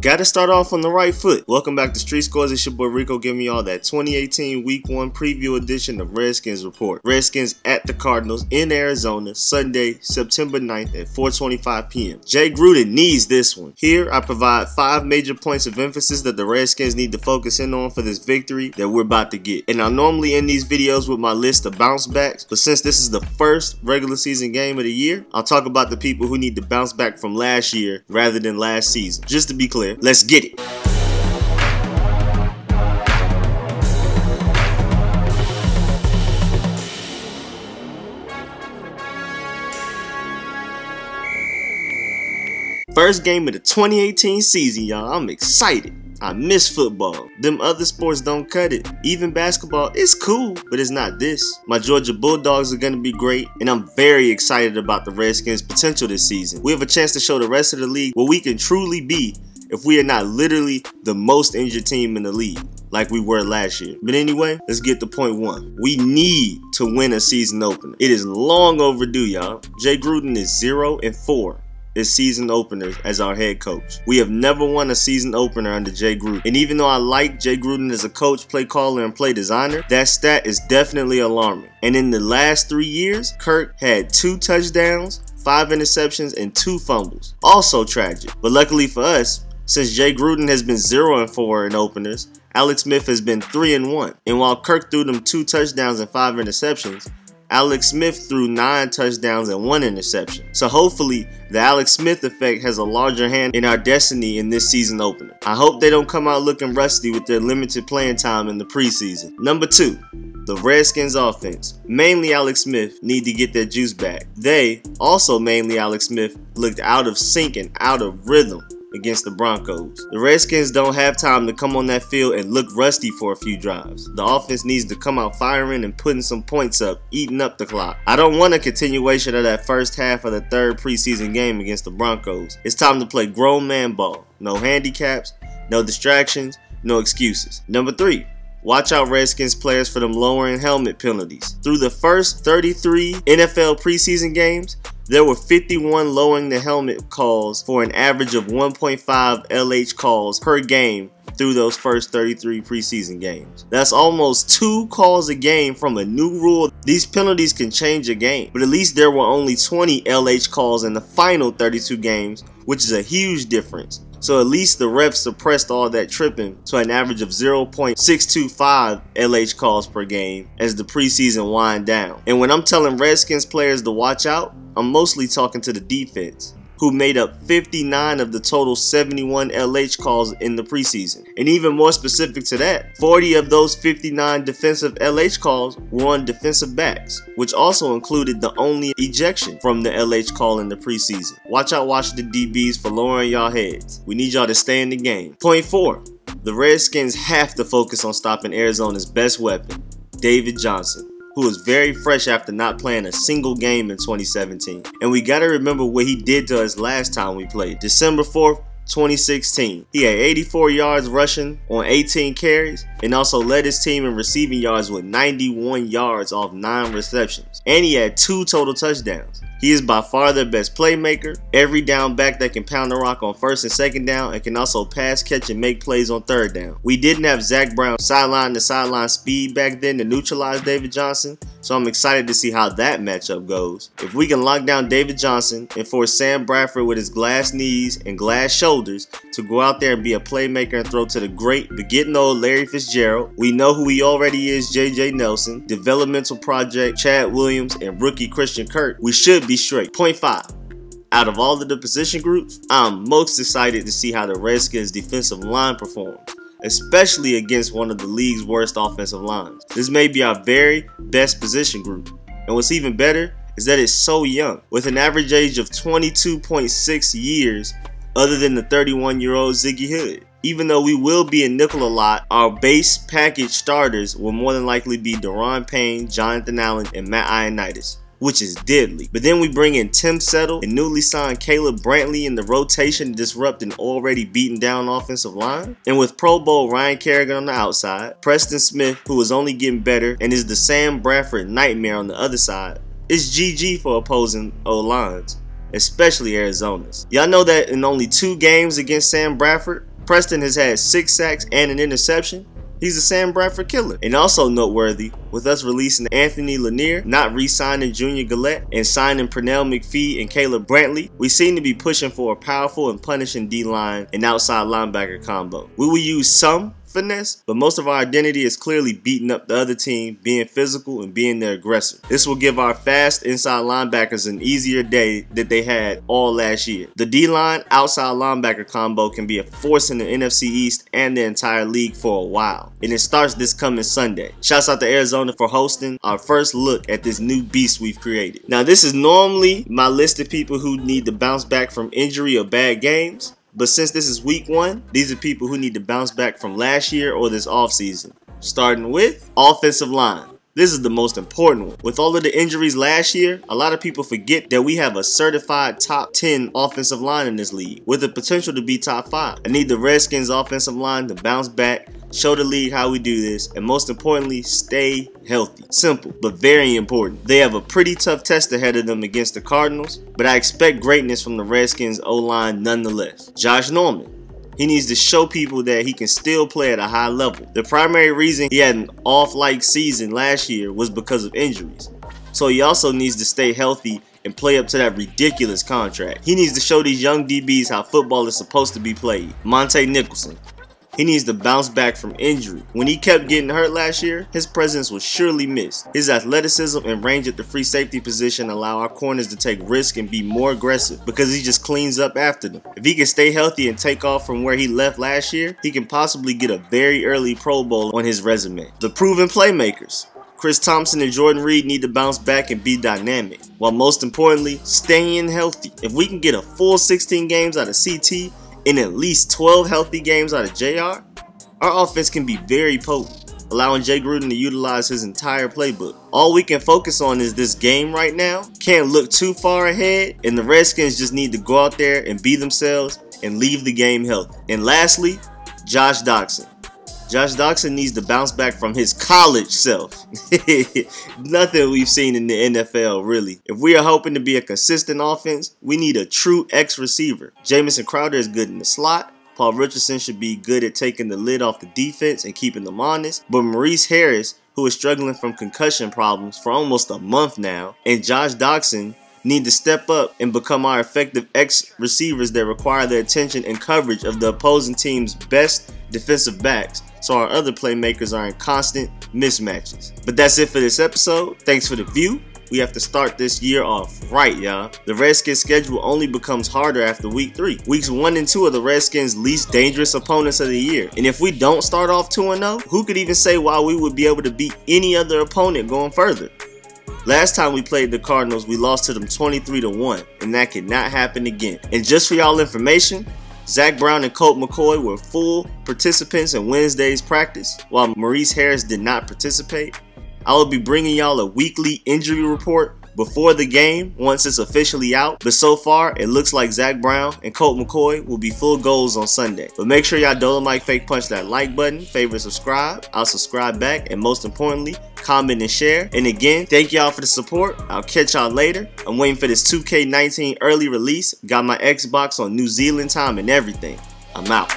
Gotta start off on the right foot. Welcome back to Street Scores. It's your boy Rico giving y'all that 2018 Week 1 preview edition of Redskins Report. Redskins at the Cardinals in Arizona, Sunday, September 9th at 4:25 p.m. Jay Gruden needs this one. Here, I provide 5 major points of emphasis that the Redskins need to focus in on for this victory that we're about to get. And I normally end these videos with my list of bounce backs, but since this is the first regular season game of the year, I'll talk about the people who need to bounce back from last year rather than last season. Just to be clear, let's get it. First game of the 2018 season, y'all. I'm excited. I miss football. Them other sports don't cut it. Even basketball is cool, but it's not this. My Georgia Bulldogs are going to be great, and I'm very excited about the Redskins' potential this season. We have a chance to show the rest of the league what we can truly be if we are not literally the most injured team in the league, like we were last year. But anyway, let's get to point 1. We need to win a season opener. It is long overdue, y'all. Jay Gruden is 0-4. Is season openers as our head coach. We have never won a season opener under Jay Gruden. And even though I like Jay Gruden as a coach, play caller, and play designer, that stat is definitely alarming. And in the last 3 years, Kirk had 2 touchdowns, 5 interceptions, and 2 fumbles. Also tragic. But luckily for us, since Jay Gruden has been 0-4 in openers, Alex Smith has been 3-1. And while Kirk threw them 2 touchdowns and 5 interceptions, Alex Smith threw 9 touchdowns and 1 interception. So hopefully the Alex Smith effect has a larger hand in our destiny in this season opener. I hope they don't come out looking rusty with their limited playing time in the preseason. Number 2, the Redskins offense, mainly Alex Smith, need to get their juice back. They, also mainly Alex Smith, looked out of sync and out of rhythm against the Broncos. The Redskins don't have time to come on that field and look rusty for a few drives. The offense needs to come out firing and putting some points up, eating up the clock. I don't want a continuation of that first half of the 3rd preseason game against the Broncos. It's time to play grown man ball. No handicaps, no distractions, no excuses. Number 3. Watch out, Redskins players, for them lowering helmet penalties. Through the first 33 NFL preseason games, there were 51 lowering the helmet calls for an average of 1.5 LH calls per game through those first 33 preseason games. That's almost 2 calls a game from a new rule. These penalties can change a game, but at least there were only 20 LH calls in the final 32 games, which is a huge difference. So at least the refs suppressed all that tripping to an average of 0.625 LH calls per game as the preseason wind down. And when I'm telling Redskins players to watch out, I'm mostly talking to the defense, who made up 59 of the total 71 LH calls in the preseason. And even more specific to that, 40 of those 59 defensive LH calls were on defensive backs, which also included the only ejection from the LH call in the preseason. Watch out, watch the DBs for lowering y'all heads. We need y'all to stay in the game. Point 4. The Redskins have to focus on stopping Arizona's best weapon, David Johnson, who was very fresh after not playing a single game in 2017. And we gotta remember what he did to us last time we played. December 4th, 2016. He had 84 yards rushing on 18 carries and also led his team in receiving yards with 91 yards off 9 receptions. And he had 2 total touchdowns. He is by far their best playmaker, every down back that can pound the rock on 1st and 2nd down and can also pass, catch, and make plays on 3rd down. We didn't have Zach Brown sideline to sideline speed back then to neutralize David Johnson, so I'm excited to see how that matchup goes. If we can lock down David Johnson and force Sam Bradford with his glass knees and glass shoulders to go out there and be a playmaker and throw to the great but getting old Larry Fitzgerald, we know who he already is, J.J. Nelson, developmental project Chad Williams, and rookie Christian Kirk, we should be straight. Point 5. Out of all of the position groups, I'm most excited to see how the Redskins defensive line performs, especially against one of the league's worst offensive lines. This may be our very best position group. And what's even better is that it's so young, with an average age of 22.6 years other than the 31-year-old Ziggy Hood. Even though we will be in nickel a lot, our base package starters will more than likely be Daron Payne, Jonathan Allen, and Matt Ioannidis, which is deadly. But then we bring in Tim Settle and newly signed Caleb Brantley in the rotation to disrupt an already beaten down offensive line. And with Pro Bowl Ryan Kerrigan on the outside, Preston Smith, who is only getting better and is the Sam Bradford nightmare on the other side, it's GG for opposing O-lines, especially Arizona's. Y'all know that in only 2 games against Sam Bradford, Preston has had 6 sacks and an interception. He's a Sam Bradford killer. And also noteworthy, with us releasing Anthony Lanier, not re-signing Junior Gillette, and signing Pernell McPhee and Caleb Brantley, we seem to be pushing for a powerful and punishing D-line and outside linebacker combo. We will use some finesse, but most of our identity is clearly beating up the other team, being physical and being their aggressor. This will give our fast inside linebackers an easier day that they had all last year. The D-line outside linebacker combo can be a force in the NFC East and the entire league for a while, and it starts this coming Sunday. Shouts out to Arizona for hosting our first look at this new beast we've created. Now, this is normally my list of people who need to bounce back from injury or bad games. But since this is week 1, these are people who need to bounce back from last year or this offseason. Starting with offensive line. This is the most important one. With all of the injuries last year, a lot of people forget that we have a certified top 10 offensive line in this league with the potential to be top 5. I need the Redskins offensive line to bounce back, show the league how we do this, and most importantly, stay healthy. Simple, but very important. They have a pretty tough test ahead of them against the Cardinals, but I expect greatness from the Redskins O-line nonetheless. Josh Norman. He needs to show people that he can still play at a high level. The primary reason he had an off-like season last year was because of injuries. So he also needs to stay healthy and play up to that ridiculous contract. He needs to show these young DBs how football is supposed to be played. Monte Nicholson. He needs to bounce back from injury. When he kept getting hurt last year, his presence was surely missed. His athleticism and range at the free safety position allow our corners to take risks and be more aggressive because he just cleans up after them. If he can stay healthy and take off from where he left last year, he can possibly get a very early Pro Bowl on his resume. The proven playmakers. Chris Thompson and Jordan Reed need to bounce back and be dynamic, while most importantly, staying healthy. If we can get a full 16 games out of CT, in at least 12 healthy games out of JR, our offense can be very potent, allowing Jay Gruden to utilize his entire playbook. All we can focus on is this game right now. Can't look too far ahead, and the Redskins just need to go out there and be themselves and leave the game healthy. And lastly, Josh Doctson. Josh Doctson needs to bounce back from his college self. Nothing we've seen in the NFL, really. If we are hoping to be a consistent offense, we need a true X receiver. Jamison Crowder is good in the slot. Paul Richardson should be good at taking the lid off the defense and keeping them honest. But Maurice Harris, who is struggling from concussion problems for almost a month now, and Josh Doctson need to step up and become our effective X receivers that require the attention and coverage of the opposing team's best defensive backs, so our other playmakers are in constant mismatches. But that's it for this episode. Thanks for the view. We have to start this year off right, y'all. The Redskins schedule only becomes harder after week 3. Weeks 1 and 2 are the Redskins' least dangerous opponents of the year. And if we don't start off 2-0, who could even say why we would be able to beat any other opponent going further? Last time we played the Cardinals, we lost to them 23-1, and that cannot happen again. And just for y'all information, Zach Brown and Colt McCoy were full participants in Wednesday's practice, while Maurice Harris did not participate. I will be bringing y'all a weekly injury report before the game once it's officially out, but so far it looks like Zach Brown and Colt McCoy will be full goals on Sunday. But make sure y'all Dolemite fake punch that like button, favorite, subscribe. I'll subscribe back, and most importantly, comment and share. And again, thank y'all for the support. I'll catch y'all later. I'm waiting for this 2K19 early release. Got my Xbox on New Zealand time and everything. I'm out.